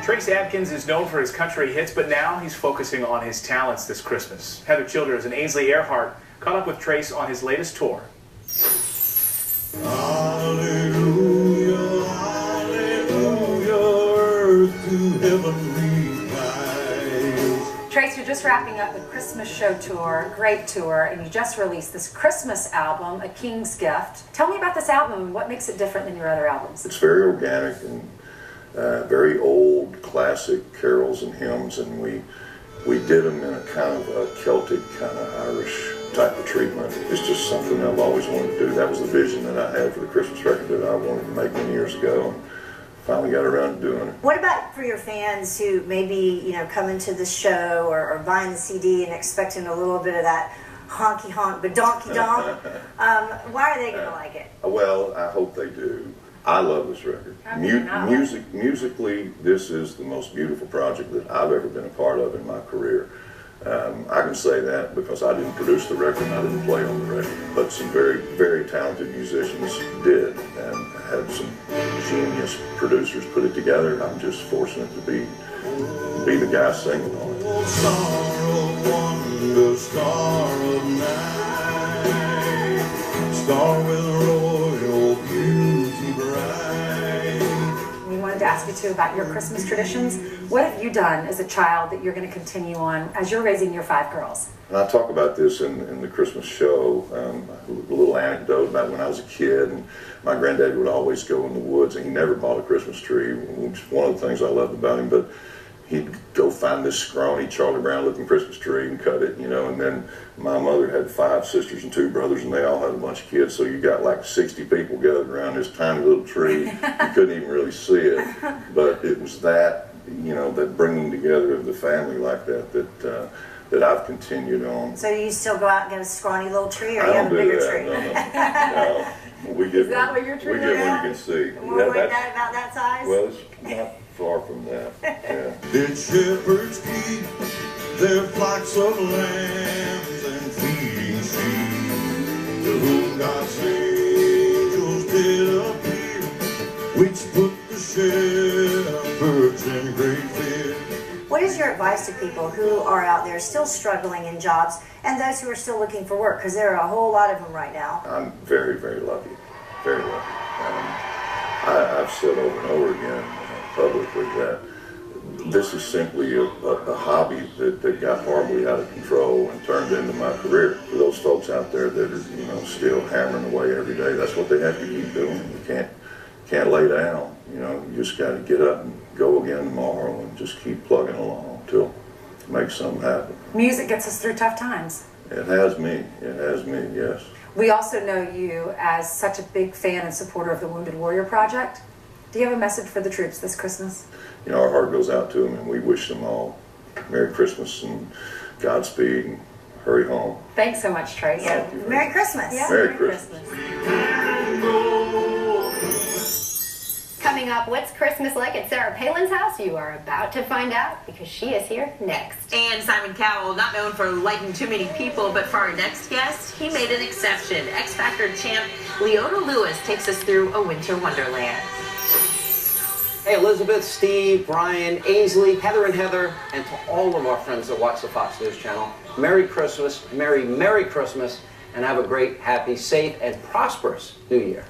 Trace Adkins is known for his country hits, but now he's focusing on his talents this Christmas. Heather Childers and Ainsley Earhart caught up with Trace on his latest tour. Hallelujah, hallelujah, earth to heaven we rise. Trace, you're just wrapping up the Christmas show tour, great tour, and you just released this Christmas album, A King's Gift. Tell me about this album and what makes it different than your other albums. It's very organic and very old classic carols and hymns, and we did them in a kind of a Celtic, kind of Irish type of treatment. It's just something I've always wanted to do. That was the vision that I had for the Christmas record that I wanted to make many years ago, and finally got around to doing it. What about for your fans who maybe, you know, come into the show or buying the CD and expecting a little bit of that honky honk but donkey donk? Why are they going to like it? Well, I hope they do. I love this record. Musically, this is the most beautiful project that I've ever been a part of in my career. I can say that because I didn't produce the record and I didn't play on the record, but some very, very talented musicians did and had some genius producers put it together. I'm just fortunate to be the guy singing on it. Oh, star of wonder, star of night, star with royal beauty bright. We wanted to ask you too about your Christmas traditions. What have you done as a child that you're going to continue on as you're raising your 5 girls? And I talk about this in the Christmas show, a little anecdote about when I was a kid, and my granddad would always go in the woods, and he never bought a Christmas tree, which is one of the things I loved about him, but he'd go find this scrawny Charlie Brown looking Christmas tree and cut it, you know, and then my mother had 5 sisters and 2 brothers, and they all had a bunch of kids, so you got like 60 people gathered around this tiny little tree. You couldn't even really see it, but it was that, you know, that bringing together of the family like that that I've continued on. So you still go out and get a scrawny little tree, or you have a bigger tree? No. We get Is that what your tree we get one you can see. More like that, about that size? Well, it's not far from that. Yeah. Did shepherds keep their flocks of lambs and feeding sheep, to whom God's angels did appear, which put the shepherds in great fear? What is your advice to people who are out there still struggling in jobs and those who are still looking for work? Because there are a whole lot of them right now. I'm very, very lucky. Very lucky. I've said over and over again publicly that this is simply a hobby that got horribly out of control and turned into my career. For those folks out there that are, you know, still hammering away every day, that's what they have to keep doing. You can't lay down. You know, you just got to get up and go again tomorrow and just keep plugging along until it makes something happen. Music gets us through tough times. It has me. It has me, yes. We also know you as such a big fan and supporter of the Wounded Warrior Project. Do you have a message for the troops this Christmas? You know, our heart goes out to them, and we wish them all Merry Christmas and Godspeed and hurry home. Thanks so much, Trace. Yeah. Merry Christmas. Yeah. Merry Christmas. Coming up, what's Christmas like at Sarah Palin's house? You are about to find out because she is here next. And Simon Cowell, not known for liking too many people, but for our next guest, he made an exception. X Factor champ Leona Lewis takes us through a winter wonderland. Hey, Elizabeth, Steve, Brian, Ainsley, Heather and Heather, and to all of our friends that watch the Fox News Channel, Merry Christmas, Merry Christmas, and have a great, happy, safe, and prosperous New Year.